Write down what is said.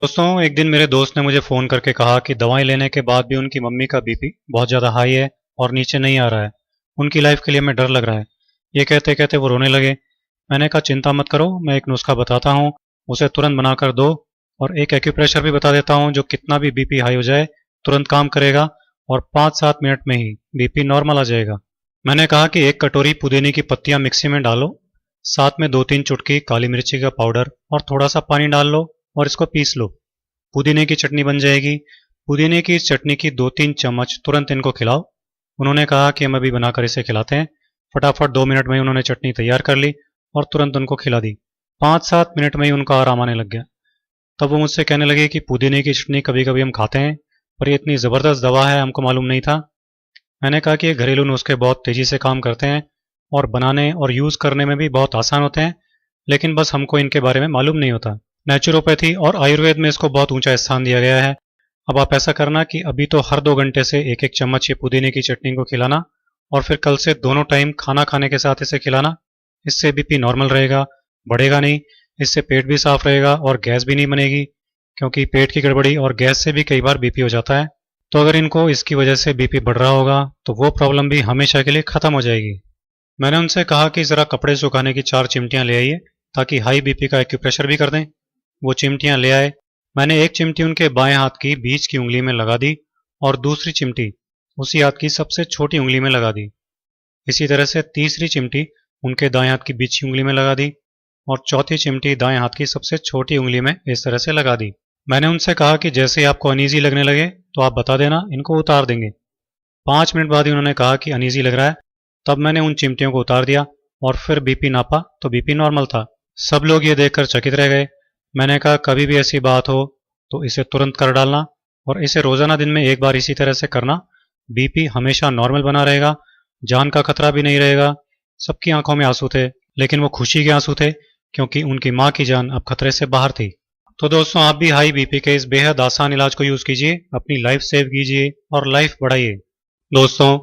दोस्तों, एक दिन मेरे दोस्त ने मुझे फ़ोन करके कहा कि दवाएं लेने के बाद भी उनकी मम्मी का बीपी बहुत ज़्यादा हाई है और नीचे नहीं आ रहा है। उनकी लाइफ के लिए मैं डर लग रहा है। ये कहते कहते वो रोने लगे। मैंने कहा चिंता मत करो, मैं एक नुस्खा बताता हूँ, उसे तुरंत बनाकर दो। और एक एक्यूप्रेशर भी बता देता हूँ जो कितना भी बीपी हाई हो जाए तुरंत काम करेगा और 5-7 मिनट में ही बीपी नॉर्मल आ जाएगा। मैंने कहा कि एक कटोरी पुदीने की पत्तियां मिक्सी में डालो, साथ में 2-3 चुटकी काली मिर्ची का पाउडर और थोड़ा सा पानी डाल लो और इसको पीस लो। पुदीने की चटनी बन जाएगी। पुदीने की इस चटनी की 2-3 चम्मच तुरंत इनको खिलाओ। उन्होंने कहा कि हम अभी बनाकर इसे खिलाते हैं। फटाफट 2 मिनट में ही उन्होंने चटनी तैयार कर ली और तुरंत उनको खिला दी। 5-7 मिनट में ही उनका आराम आने लग गया। तब वो मुझसे कहने लगे कि पुदीने की चटनी कभी कभी हम खाते हैं, पर ये इतनी ज़बरदस्त दवा है हमको मालूम नहीं था। मैंने कहा कि ये घरेलू नुस्खे बहुत तेज़ी से काम करते हैं और बनाने और यूज़ करने में भी बहुत आसान होते हैं, लेकिन बस हमको इनके बारे में मालूम नहीं होता। नेचुरोपैथी और आयुर्वेद में इसको बहुत ऊंचा स्थान दिया गया है। अब आप ऐसा करना कि अभी तो हर 2 घंटे से एक एक चम्मच ये पुदीने की चटनी को खिलाना और फिर कल से दोनों टाइम खाना खाने के साथ इसे खिलाना। इससे बीपी नॉर्मल रहेगा, बढ़ेगा नहीं। इससे पेट भी साफ रहेगा और गैस भी नहीं बनेगी, क्योंकि पेट की गड़बड़ी और गैस से भी कई बार बीपी हो जाता है। तो अगर इनको इसकी वजह से बीपी बढ़ रहा होगा तो वो प्रॉब्लम भी हमेशा के लिए ख़त्म हो जाएगी। मैंने उनसे कहा कि ज़रा कपड़े सुखाने की 4 चिमटियाँ ले आइए ताकि हाई बीपी का एक्यूप्रेशर भी कर दें। वो चिमटियाँ ले आए। मैंने एक चिमटी उनके बाएं हाथ की बीच की उंगली में लगा दी और दूसरी चिमटी उसी हाथ की सबसे छोटी उंगली में लगा दी। इसी तरह से तीसरी चिमटी उनके दाएं हाथ की बीच की उंगली में लगा दी और चौथी चिमटी दाएं हाथ की सबसे छोटी उंगली में इस तरह से लगा दी। मैंने उनसे कहा कि जैसे ही आपको अनईजी लगने लगे तो आप बता देना, इनको उतार देंगे। 5 मिनट बाद ही उन्होंने कहा कि अनईजी लग रहा है। तब मैंने उन चिमटियों को उतार दिया और फिर बीपी नापा तो बीपी नॉर्मल था। सब लोग ये देखकर चकित रह गए। मैंने कहा कभी भी ऐसी बात हो तो इसे तुरंत कर डालना और इसे रोजाना दिन में एक बार इसी तरह से करना। बीपी हमेशा नॉर्मल बना रहेगा, जान का खतरा भी नहीं रहेगा। सबकी आंखों में आंसू थे, लेकिन वो खुशी के आंसू थे, क्योंकि उनकी माँ की जान अब खतरे से बाहर थी। तो दोस्तों, आप भी हाई बीपी के इस बेहद आसान इलाज को यूज कीजिए, अपनी लाइफ सेव कीजिए और लाइफ बढ़ाइए। दोस्तों,